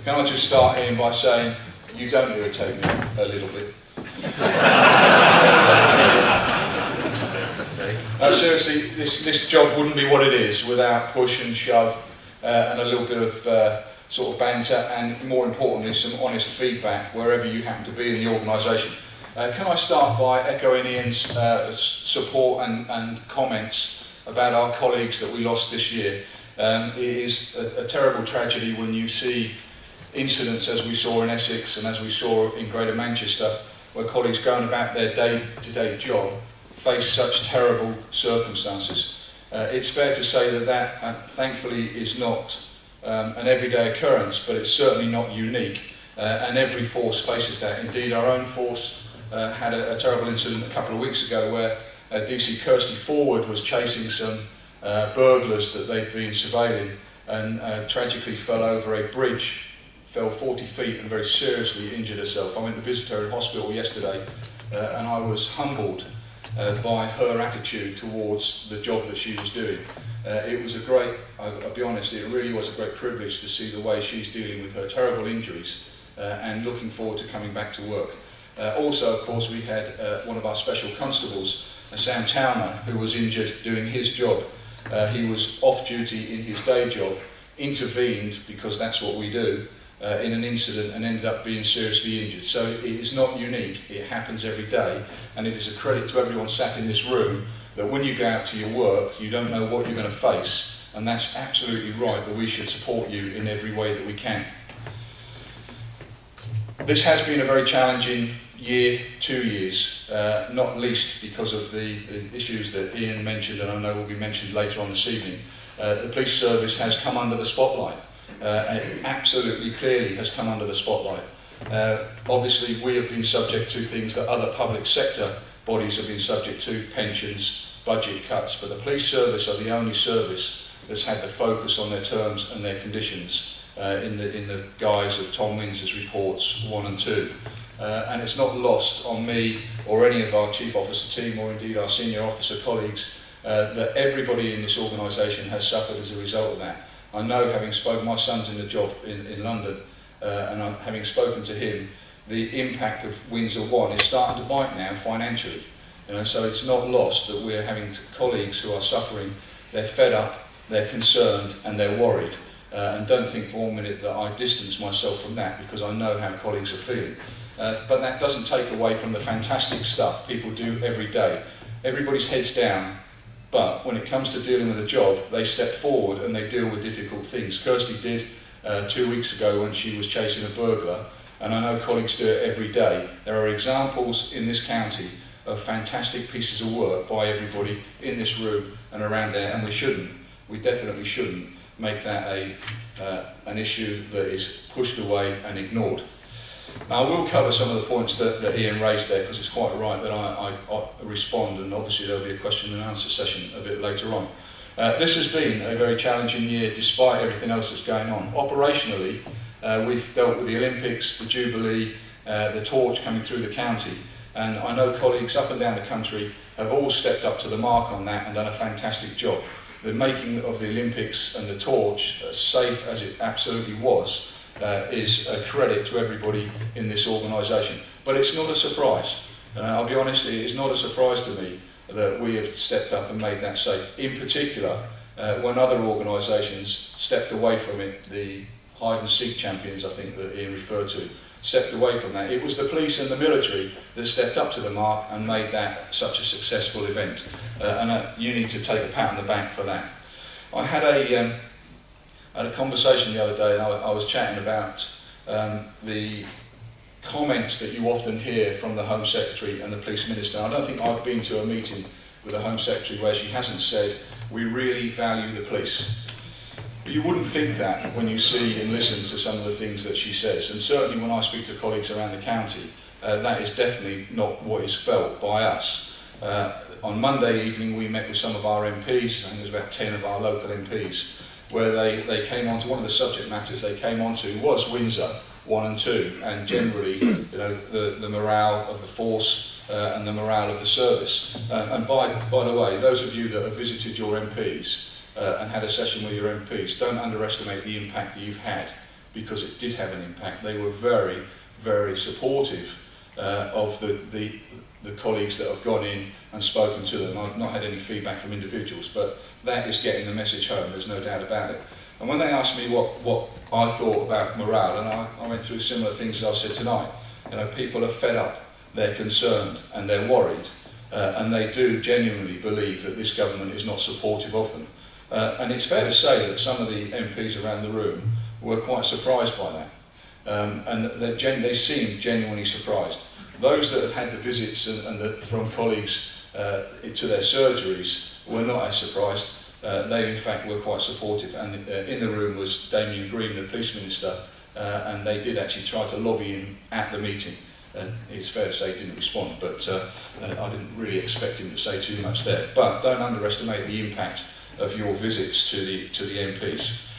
Can I just start in by saying, you don't irritate me a little bit. No, seriously, this job wouldn't be what it is without push and shove and a little bit of sort of banter and, more importantly, some honest feedback wherever you happen to be in the organisation. Can I start by echoing Ian's support and comments about our colleagues that we lost this year. It is a terrible tragedy when you see incidents as we saw in Essex and as we saw in Greater Manchester, where colleagues going about their day-to-day job face such terrible circumstances. It's fair to say that thankfully is not an everyday occurrence, but it's certainly not unique, and every force faces that. Indeed, our own force had a terrible incident a couple of weeks ago where DC Kirsty Forward was chasing some burglars that they'd been surveilling and tragically fell over a bridge, fell 40 feet and very seriously injured herself. I went to visit her in hospital yesterday and I was humbled by her attitude towards the job that she was doing. It was a great, I'll be honest, it really was a great privilege to see the way she's dealing with her terrible injuries and looking forward to coming back to work. Also, of course, we had one of our special constables, Sam Towner, who was injured doing his job. He was off duty in his day job, intervened, because that's what we do, in an incident and ended up being seriously injured. So it is not unique, it happens every day, and it is a credit to everyone sat in this room that when you go out to your work, you don't know what you're going to face, and that's absolutely right that we should support you in every way that we can. This has been a very challenging year, 2 years, not least because of the issues that Ian mentioned and I know will be mentioned later on this evening. The police service has come under the spotlight. It absolutely clearly has come under the spotlight. Obviously we have been subject to things that other public sector bodies have been subject to, pensions, budget cuts, but the police service are the only service that's had the focus on their terms and their conditions in the guise of Tom Windsor's reports 1 and 2. And it's not lost on me or any of our chief officer team or indeed our senior officer colleagues that everybody in this organisation has suffered as a result of that. I know, having spoken, my son's in the job in London, and having spoken to him, the impact of Windsor 1 is starting to bite now financially. So it's not lost that we're having colleagues who are suffering. They're fed up, they're concerned, and they're worried. And don't think for 1 minute that I distance myself from that, because I know how colleagues are feeling. But that doesn't take away from the fantastic stuff people do every day. Everybody's heads down, but when it comes to dealing with a job, they step forward and they deal with difficult things. Kirsty did 2 weeks ago when she was chasing a burglar, and I know colleagues do it every day. There are examples in this county of fantastic pieces of work by everybody in this room and around there, and we definitely shouldn't make that an issue that is pushed away and ignored. Now, I will cover some of the points that Ian raised there, because it's quite right that I respond, and obviously there'll be a question and answer session a bit later on. This has been a very challenging year despite everything else that's going on. Operationally, we've dealt with the Olympics, the Jubilee, the torch coming through the county, and I know colleagues up and down the country have all stepped up to the mark on that and done a fantastic job. The making of the Olympics and the torch, as safe as it absolutely was, is a credit to everybody in this organisation. But it's not a surprise. I'll be honest, it is not a surprise to me that we have stepped up and made that safe. In particular, when other organisations stepped away from it, the hide and seek champions, I think that Ian referred to, stepped away from that. It was the police and the military that stepped up to the mark and made that such a successful event. And you need to take a pat on the back for that. I had a conversation the other day, and I was chatting about the comments that you often hear from the Home Secretary and the Police Minister. I don't think I've been to a meeting with the Home Secretary where she hasn't said, we really value the police. But you wouldn't think that when you see and listen to some of the things that she says. And certainly when I speak to colleagues around the county, that is definitely not what is felt by us. On Monday evening we met with some of our MPs, I think it was about 10 of our local MPs, where they came on to one of the subject matters they came on to was Windsor 1 and 2, and generally the morale of the force and the morale of the service. And by the way, those of you that have visited your MPs and had a session with your MPs, don't underestimate the impact that you've had because it did have an impact. They were very, very supportive of the colleagues that have gone in and spoken to them. I've not had any feedback from individuals, but that is getting the message home, there's no doubt about it. And when they asked me what I thought about morale, and I went through similar things as I said tonight, people are fed up, they're concerned, and they're worried, and they do genuinely believe that this government is not supportive of them. And it's fair to say that some of the MPs around the room were quite surprised by that. And they seemed genuinely surprised. Those that had the visits from colleagues to their surgeries were not as surprised. They in fact were quite supportive, and in the room was Damien Green, the police minister, and they did actually try to lobby him at the meeting. It's fair to say he didn't respond, but I didn't really expect him to say too much there. But don't underestimate the impact of your visits to the MPs.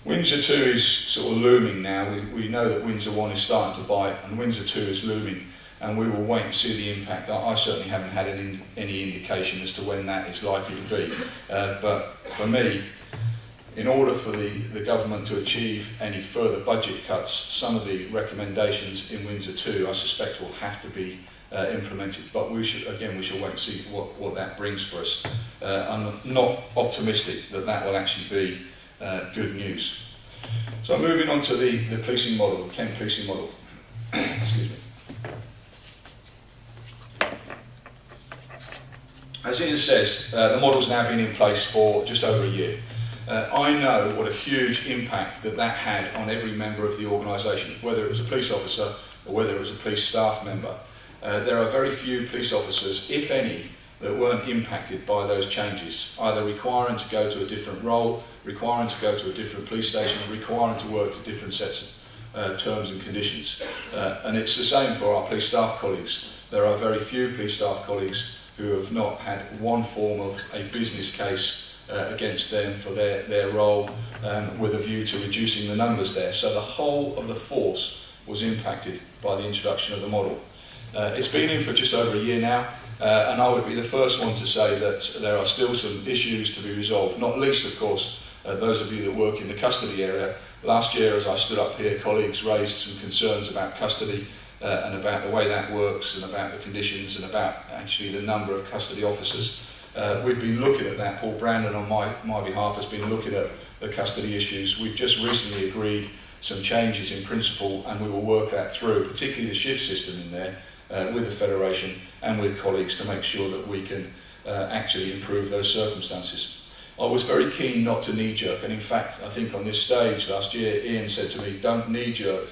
Windsor 2 is sort of looming now. We know that Windsor 1 is starting to bite, and Windsor 2 is looming, and we will wait and see the impact. I certainly haven't had any indication as to when that is likely to be. But for me, in order for the government to achieve any further budget cuts, some of the recommendations in Windsor 2, I suspect, will have to be implemented. But we shall wait and see what that brings for us. I'm not optimistic that will actually be good news. So moving on to the policing model, the Kent policing model. Excuse me. As Ian says, the model's now been in place for just over a year. I know what a huge impact that had on every member of the organisation, whether it was a police officer or whether it was a police staff member. There are very few police officers, if any, that weren't impacted by those changes, either requiring to go to a different role, requiring to go to a different police station, requiring to work to different sets of terms and conditions. And it's the same for our police staff colleagues. There are very few police staff colleagues who have not had one form of a business case against them for their role, with a view to reducing the numbers there. So the whole of the force was impacted by the introduction of the model. It's been in for just over a year now, and I would be the first one to say that there are still some issues to be resolved, not least, of course, those of you that work in the custody area. Last year, as I stood up here, colleagues raised some concerns about custody and about the way that works and about the conditions and about actually the number of custody officers. We've been looking at that. Paul Brandon, on my behalf, has been looking at the custody issues. We've just recently agreed some changes in principle, and we will work that through, particularly the shift system in there, with the Federation and with colleagues, to make sure that we can actually improve those circumstances. I was very keen not to knee-jerk, and in fact, I think on this stage last year, Ian said to me, don't knee-jerk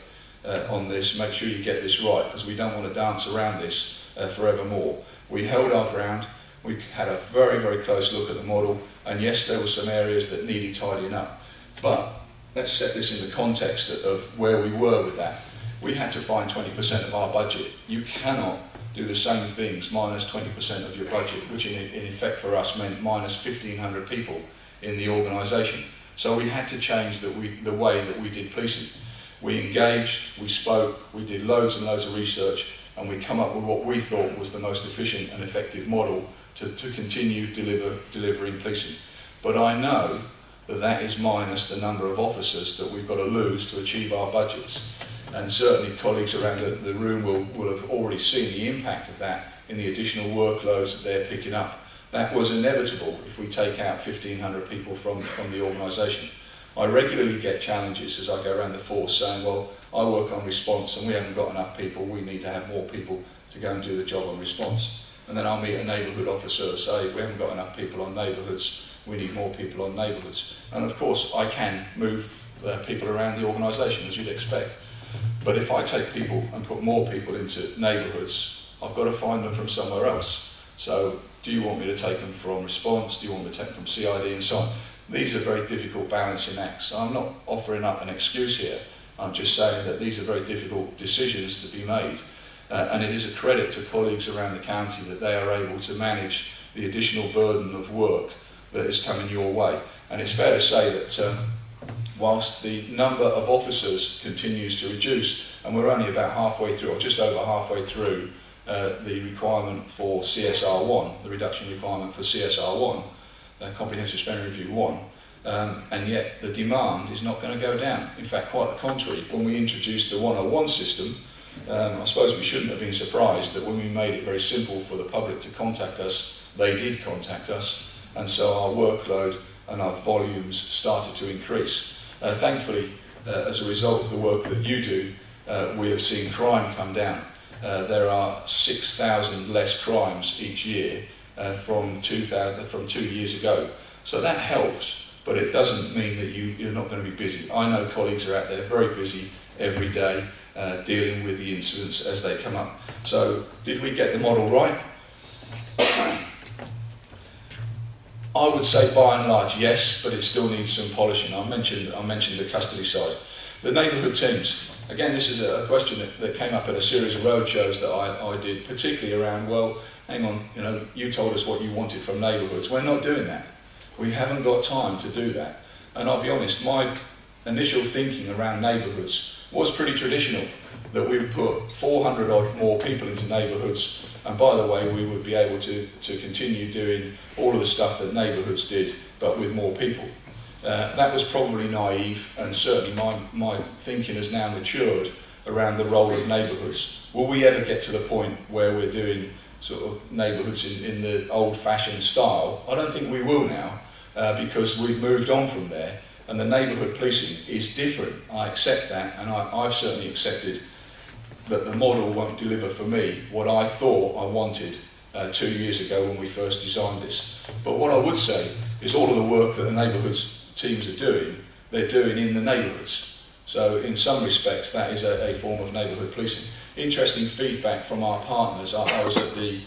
on this, make sure you get this right, because we don't want to dance around this forevermore. We held our ground, we had a very, very close look at the model, and yes, there were some areas that needed tidying up. But let's set this in the context of where we were with that. We had to find 20% of our budget. You cannot do the same things minus 20% of your budget, which in effect for us meant minus 1,500 people in the organisation. So we had to change the way that we did policing. We engaged, we spoke, we did loads and loads of research, and we come up with what we thought was the most efficient and effective model to continue delivering policing. But I know that is minus the number of officers that we've got to lose to achieve our budgets. And certainly colleagues around the room will have already seen the impact of that in the additional workloads that they're picking up. That was inevitable if we take out 1,500 people from the organisation. I regularly get challenges as I go around the force saying, well, I work on response and we haven't got enough people, we need to have more people to go and do the job on response. And then I'll meet a neighbourhood officer and say, we haven't got enough people on neighbourhoods, we need more people on neighbourhoods. And of course I can move people around the organisation, as you'd expect. But if I take people and put more people into neighbourhoods, I've got to find them from somewhere else. So do you want me to take them from response? Do you want me to take them from CID and so on? These are very difficult balancing acts. So I'm not offering up an excuse here. I'm just saying that these are very difficult decisions to be made. And it is a credit to colleagues around the county that they are able to manage the additional burden of work that is coming your way. And it's fair to say that whilst the number of officers continues to reduce, and we're only about halfway through, or just over halfway through, the requirement for CSR1, the reduction requirement for CSR1, Comprehensive Spending Review 1, and yet the demand is not going to go down. In fact, quite the contrary. When we introduced the 101 system, I suppose we shouldn't have been surprised that when we made it very simple for the public to contact us, they did contact us, and so our workload and our volumes started to increase. Thankfully, as a result of the work that you do, we have seen crime come down. There are 6,000 less crimes each year from 2 years ago. So that helps, but it doesn't mean that you're not going to be busy. I know colleagues are out there very busy every day dealing with the incidents as they come up. So did we get the model right? I would say by and large yes, but it still needs some polishing. I mentioned the custody side. The neighbourhood teams. Again, this is a question that came up at a series of roadshows that I did, particularly around, well, hang on, you told us what you wanted from neighbourhoods. We're not doing that. We haven't got time to do that. And I'll be honest, my initial thinking around neighbourhoods was pretty traditional, that we would put 400 odd more people into neighbourhoods, and by the way, we would be able to continue doing all of the stuff that neighbourhoods did, but with more people. That was probably naive, and certainly my thinking has now matured around the role of neighbourhoods. Will we ever get to the point where we're doing sort of neighbourhoods in the old-fashioned style? I don't think we will now, because we've moved on from there, and the neighbourhood policing is different. I accept that, and I've certainly accepted that the model won't deliver for me what I thought I wanted 2 years ago when we first designed this. But what I would say is all of the work that the neighbourhoods teams are doing, they're doing in the neighbourhoods. So in some respects that is a form of neighbourhood policing. Interesting feedback from our partners. I was at the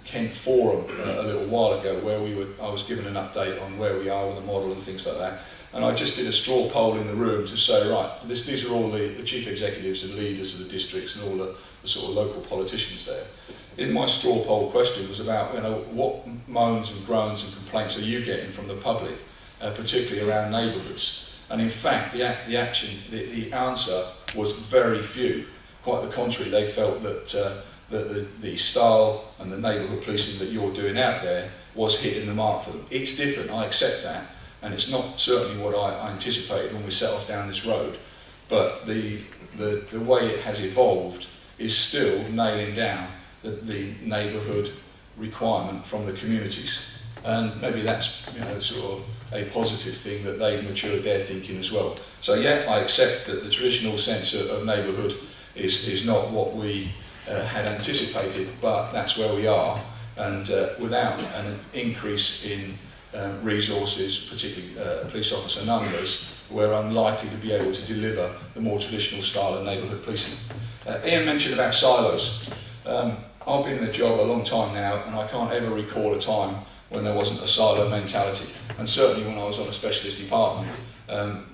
Kent Forum a little while ago where I was given an update on where we are with the model and things like that. And I just did a straw poll in the room to say, right, these are all the chief executives and leaders of the districts and all the sort of local politicians there. In my straw poll question was about, what moans and groans and complaints are you getting from the public, particularly around neighbourhoods? And in fact, the answer was very few. Quite the contrary, they felt that the style and the neighbourhood policing that you're doing out there was hitting the mark for them. It's different, I accept that, and it's not certainly what I anticipated when we set off down this road, but the way it has evolved is still nailing down the neighbourhood requirement from the communities. And maybe that's sort of a positive thing that they've matured their thinking as well. So yeah, I accept that the traditional sense of neighbourhood is not what we had anticipated, but that's where we are, and without an increase in resources, particularly police officer numbers, we're unlikely to be able to deliver the more traditional style of neighbourhood policing. Ian mentioned about silos. I've been in the job a long time now, and I can't ever recall a time when there wasn't a silo mentality. And certainly when I was on a specialist department,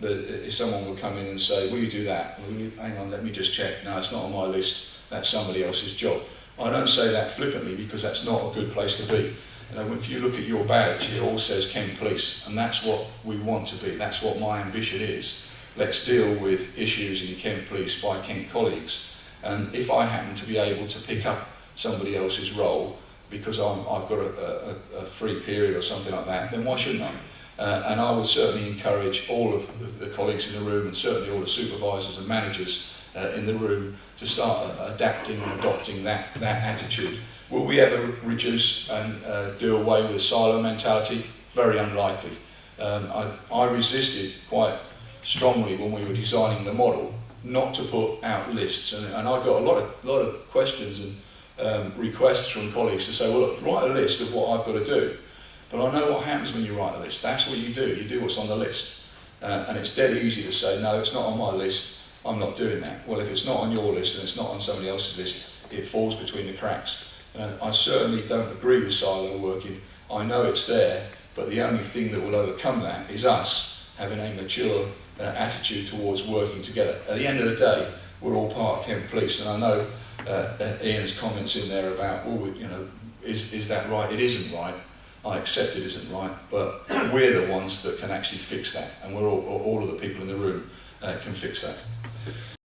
if someone would come in and say, will you do that? Hang on, let me just check. No, it's not on my list. That's somebody else's job. I don't say that flippantly because that's not a good place to be. If you look at your badge, it all says Kent Police, and that's what we want to be. That's what my ambition is. Let's deal with issues in Kent Police by Kent colleagues. And if I happen to be able to pick up somebody else's role because I've got a free period or something like that, then why shouldn't I? And I would certainly encourage all of the colleagues in the room, and certainly all the supervisors and managers in the room, to start adapting and adopting that attitude. Will we ever reduce and do away with silo mentality? Very unlikely. I resisted quite strongly when we were designing the model not to put out lists, and I got a lot of questions and requests from colleagues to say, well, look, write a list of what I've got to do. But I know what happens when you write a list. That's what you do. You do what's on the list. And it's dead easy to say, no, it's not on my list. I'm not doing that. Well, if it's not on your list and it's not on somebody else's list, it falls between the cracks. I certainly don't agree with silo working. I know it's there, but the only thing that will overcome that is us having a mature attitude towards working together. At the end of the day, we're all part of Kent Police, and I know Ian's comments in there about, is that right? It isn't right. I accept it isn't right, but we're the ones that can actually fix that, and we're all of the people in the room can fix that.